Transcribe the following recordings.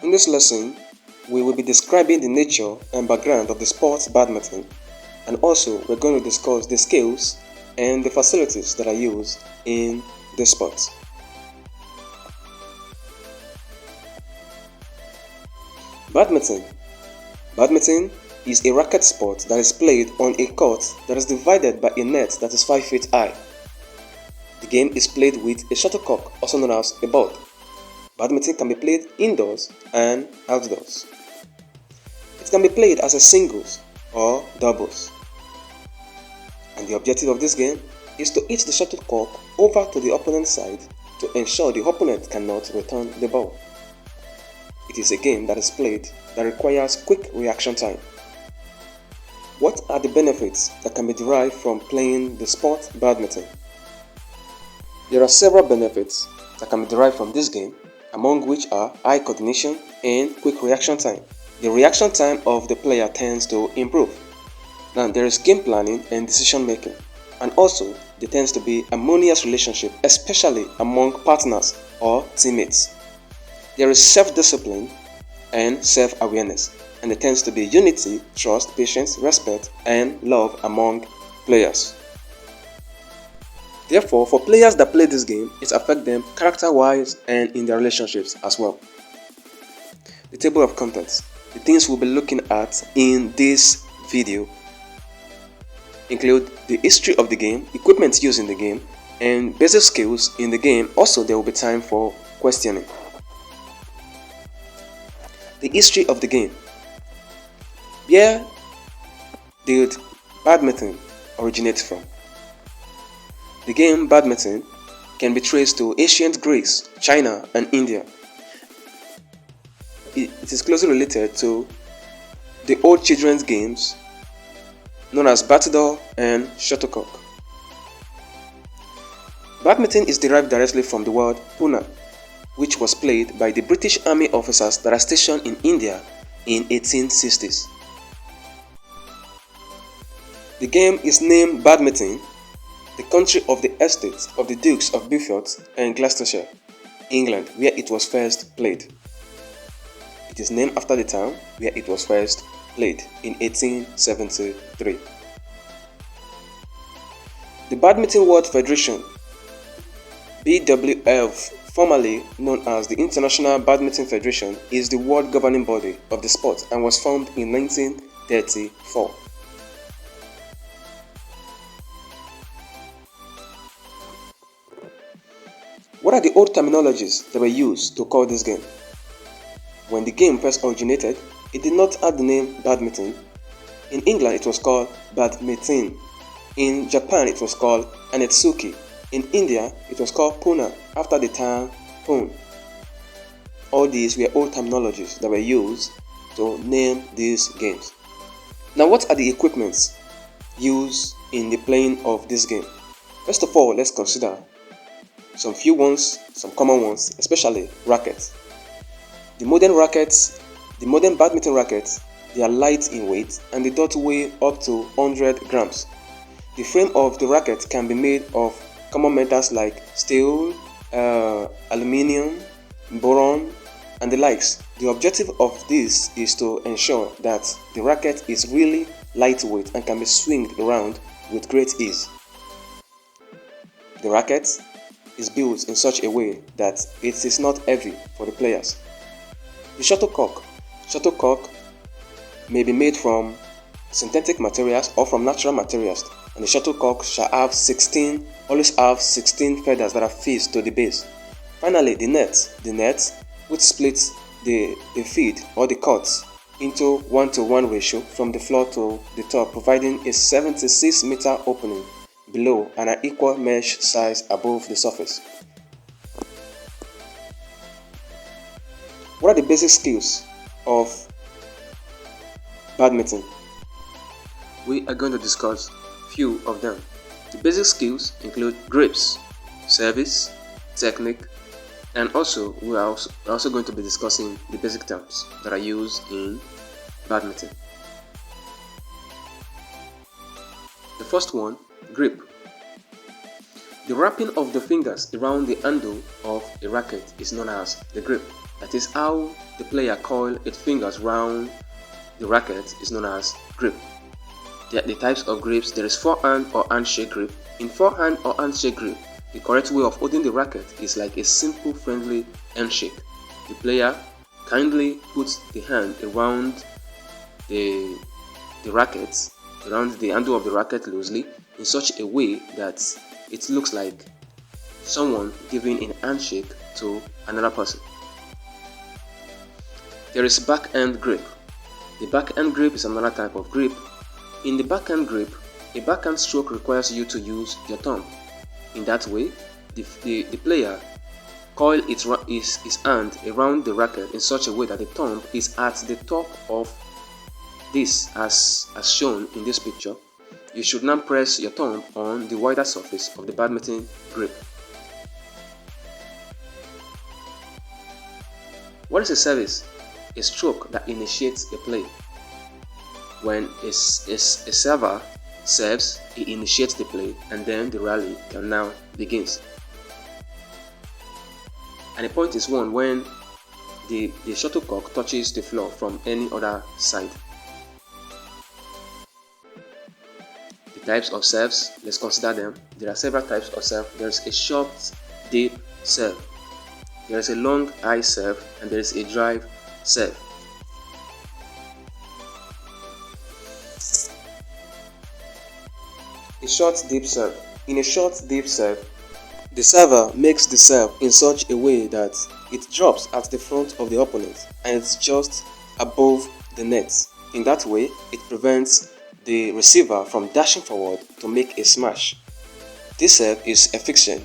In this lesson, we will be describing the nature and background of the sport badminton, and also we're going to discuss the skills and the facilities that are used in this sport. Badminton. Badminton is a racket sport that is played on a court that is divided by a net that is 5 feet high. The game is played with a shuttlecock, also known as a ball. Badminton can be played indoors and outdoors. It can be played as a singles or doubles. And the objective of this game is to hit the shuttlecock over to the opponent's side to ensure the opponent cannot return the ball. It is a game that is played that requires quick reaction time. What are the benefits that can be derived from playing the sport badminton? There are several benefits that can be derived from this game, among which are eye coordination and quick reaction time. The reaction time of the player tends to improve. Now there is game planning and decision making, and also there tends to be harmonious relationship, especially among partners or teammates. There is self-discipline and self-awareness, and there tends to be unity, trust, patience, respect, and love among players. Therefore, for players that play this game, it affects them character-wise and in their relationships as well. The table of contents. The things we'll be looking at in this video include the history of the game, equipment used in the game, and basic skills in the game. Also, there will be time for questioning. The history of the game. Where did badminton originate from? The game badminton can be traced to ancient Greece, China, and India. It is closely related to the old children's games known as battledore and shuttlecock. Badminton is derived directly from the word puna, which was played by the British Army officers that are stationed in India in 1860s. The game is named Badminton, the country of the estate of the Dukes of Beaufort and Gloucestershire, England, where it was first played. It is named after the town where it was first played in 1873. The Badminton World Federation, BWF, formerly known as the International Badminton Federation, is the world governing body of the sport and was formed in 1934. What are the old terminologies that were used to call this game? When the game first originated, it did not have the name badminton. In England, it was called badminton. In Japan, it was called anetsuki. In India, it was called puna, after the town Pune. All these were old terminologies that were used to name these games. Now, what are the equipments used in the playing of this game? First of all, let's consider some few ones, some common ones, especially rackets. The modern badminton rackets, they are light in weight and they don't weigh up to 100 grams. The frame of the racket can be made of common metals like steel, aluminium, boron, and the likes. The objective of this is to ensure that the racket is really lightweight and can be swinged around with great ease. The racket is built in such a way that it is not heavy for the players. The shuttlecock. Shuttlecock may be made from synthetic materials or from natural materials, and the shuttlecock shall always have 16 feathers that are fixed to the base. Finally, the net which splits the feed or the courts into 1:1 ratio from the floor to the top, providing a 76-meter opening below and an equal mesh size above the surface. What are the basic skills of badminton? We are going to discuss few of them. The basic skills include grips, service, technique, and also we are also going to be discussing the basic terms that are used in badminton. The first one, grip. The wrapping of the fingers around the handle of a racket is known as the grip. That is how the player coils its fingers round the racket is known as grip. The types of grips: there is forehand or handshake grip. In forehand or handshake grip, the correct way of holding the racket is like a simple friendly handshake. The player kindly puts the hand around the racket, around the handle of the racket loosely in such a way that it looks like someone giving a handshake to another person. There is backhand grip. The backhand grip is another type of grip. In the backhand grip, a backhand stroke requires you to use your thumb. In that way, the player coils his hand around the racket in such a way that the thumb is at the top of this, as shown in this picture. You should now press your thumb on the wider surface of the badminton grip. What is a service? A stroke that initiates a play. When a server serves, he initiates the play, and then the rally can now begins. And a point is won when the shuttlecock touches the floor from any other side. The types of serves, let's consider them. There are several types of serve. There is a short, deep serve. There is a long, high serve, and there is a drive serve. A short, deep serve. In a short, deep serve, the server makes the serve in such a way that it drops at the front of the opponent and it's just above the net. In that way, it prevents the receiver from dashing forward to make a smash. This serve is efficient,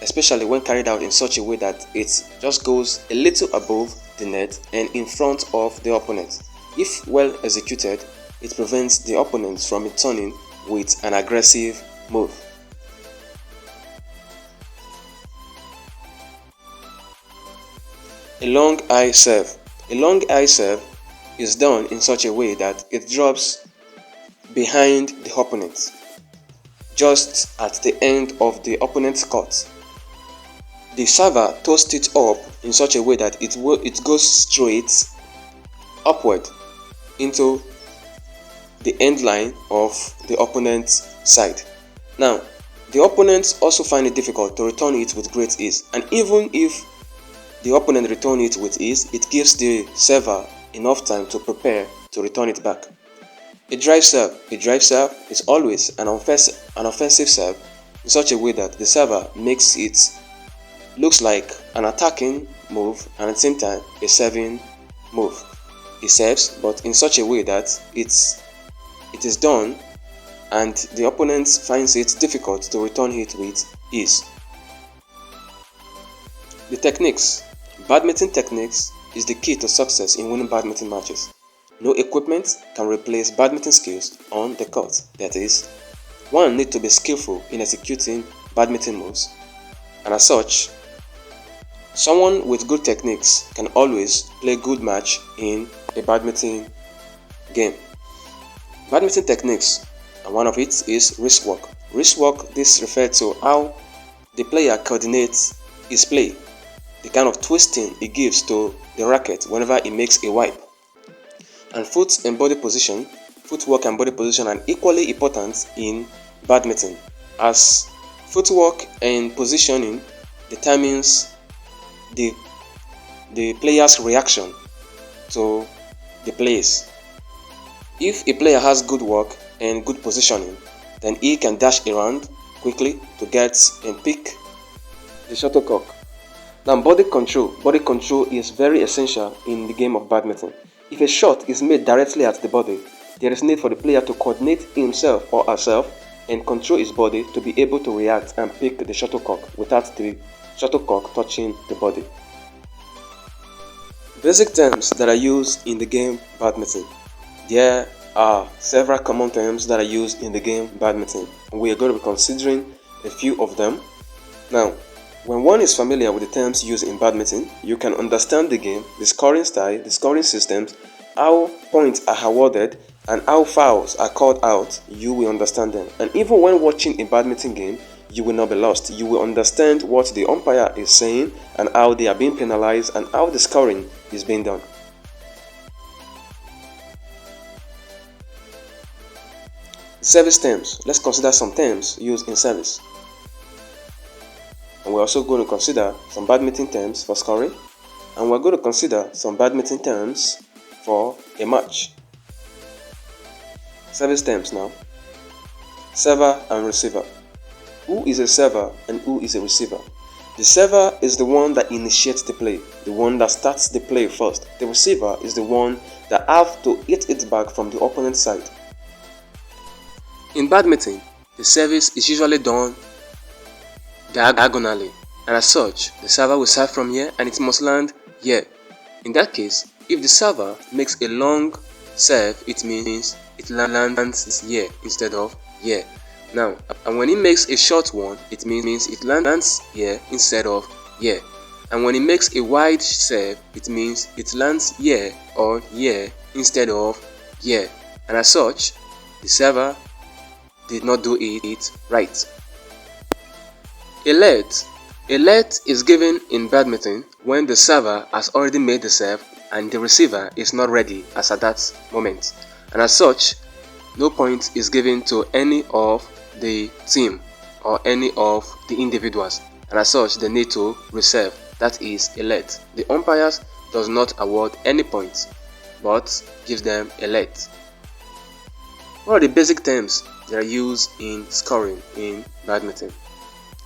especially when carried out in such a way that it just goes a little above the net and in front of the opponent. If well executed, it prevents the opponent from returning with an aggressive move. A long high serve. A long high serve is done in such a way that it drops behind the opponent, just at the end of the opponent's court. The server toasts it up in such a way that it goes straight upward into the end line of the opponent's side. Now, the opponents also find it difficult to return it with great ease, and even if the opponent returns it with ease, it gives the server enough time to prepare to return it back. A drive serve. A drive serve is always an offensive serve in such a way that the server makes it looks like an attacking move and at the same time a serving move. He serves, but in such a way that it is done and the opponent finds it difficult to return it with ease. The techniques. Badminton techniques is the key to success in winning badminton matches. No equipment can replace badminton skills on the court. That is, one needs to be skillful in executing badminton moves, and as such, someone with good techniques can always play good match in a badminton game. Badminton techniques, and one of it is wrist work. Wrist work, this refers to how the player coordinates his play, the kind of twisting he gives to the racket whenever he makes a wipe. And foot and body position, footwork and body position are equally important in badminton, as footwork and positioning determines the player's reaction to the plays. If a player has good work and good positioning, then he can dash around quickly to get and pick the shuttlecock. Now, body control. Body control is very essential in the game of badminton. If a shot is made directly at the body, there is need for the player to coordinate himself or herself and control his body to be able to react and pick the shuttlecock without the shuttlecock touching the body. Basic terms that are used in the game badminton. There are several common terms that are used in the game badminton, and we are going to be considering a few of them. Now, when one is familiar with the terms used in badminton, you can understand the game, the scoring style, the scoring systems, how points are awarded, and how fouls are called out. You will understand them. And even when watching a badminton game, you will not be lost. You will understand what the umpire is saying and how they are being penalized and how the scoring is being done. Service terms. Let's consider some terms used in service. And we're also going to consider some badminton terms for scoring. And we're going to consider some badminton terms for a match. Service terms now. Server and receiver. Who is a server and who is a receiver? The server is the one that initiates the play, the one that starts the play first. The receiver is the one that have to hit it back from the opponent's side. In badminton, the service is usually done diagonally, and as such, the server will serve from here and it must land here. In that case, if the server makes a long serve, it means it lands here instead of here. Now, and when it makes a short one, it means it lands here instead of here. And when it makes a wide serve, it means it lands here or here instead of here. And as such, the server did not do it right. Alert is given in badminton when the server has already made the serve and the receiver is not ready as at that moment. And as such, no point is given to any of the team or any of the individuals. And as such, they need to reserve. That is alert. The umpires does not award any points, but gives them alert. What are the basic terms that are used in scoring in badminton?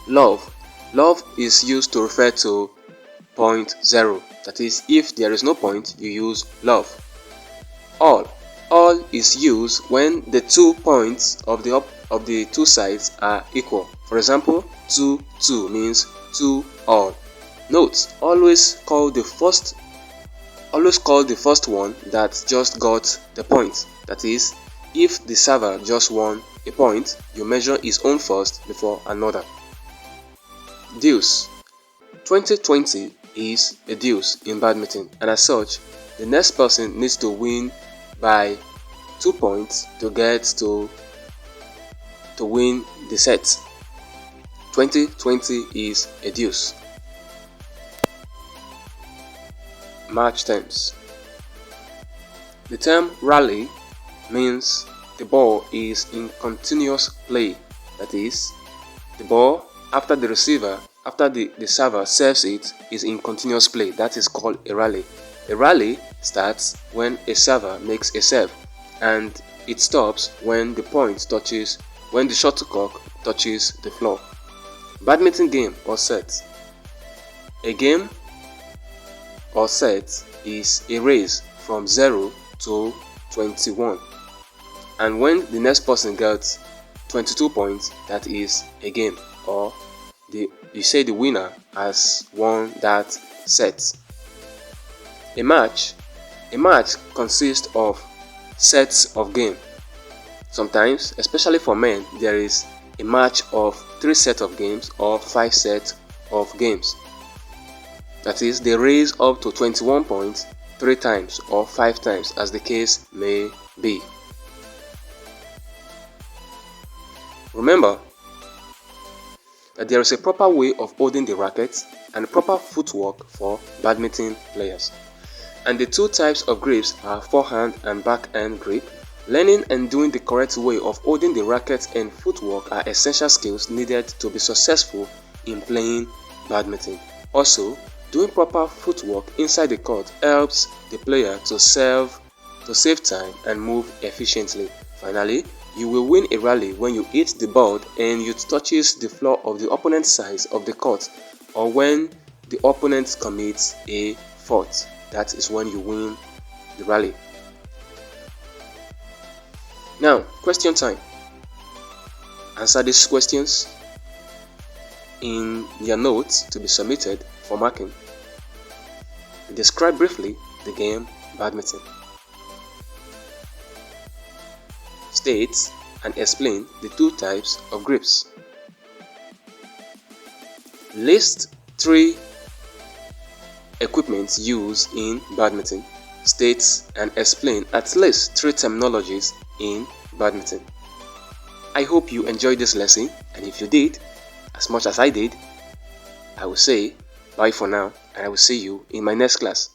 Love. Love is used to refer to point zero. That is, if there is no point, you use love. All is used when the 2 points of the two sides are equal. For example, 2-2 means 2 all. Note: always call the first one that just got the point. That is, if the server just won a point, you measure his own first before another. Deuce. 20-20 is a deuce in badminton, and as such, the next person needs to win by 2 points to get to win the set. 20-20 is a deuce. Match terms. The term rally means the ball is in continuous play. That is, the ball after the server serves it is in continuous play. That is called a rally. A rally starts when a server makes a serve, and it stops when the shuttlecock touches the floor. Badminton game or set. A game or set is a race from 0 to 21, and when the next person gets 22 points, that is a game, or you say the winner has won that set. A match consists of sets of game. Sometimes, especially for men, there is a match of 3 sets of games or 5 sets of games. That is, they raise up to 21 points 3 times or 5 times, as the case may be. Remember that there is a proper way of holding the racket and proper footwork for badminton players. And the 2 types of grips are forehand and backhand grip. Learning and doing the correct way of holding the racket and footwork are essential skills needed to be successful in playing badminton. Also, doing proper footwork inside the court helps the player to save time and move efficiently. Finally, you will win a rally when you hit the ball and it touches the floor of the opponent's side of the court, or when the opponent commits a fault. That is when you win the rally. Now, question time. Answer these questions in your notes to be submitted for marking. Describe briefly the game badminton. State and explain the 2 types of grips. List 3 equipments used in badminton. State and explain at least 3 terminologies in badminton. I hope you enjoyed this lesson, and if you did, as much as I did, I will say bye for now, and I will see you in my next class.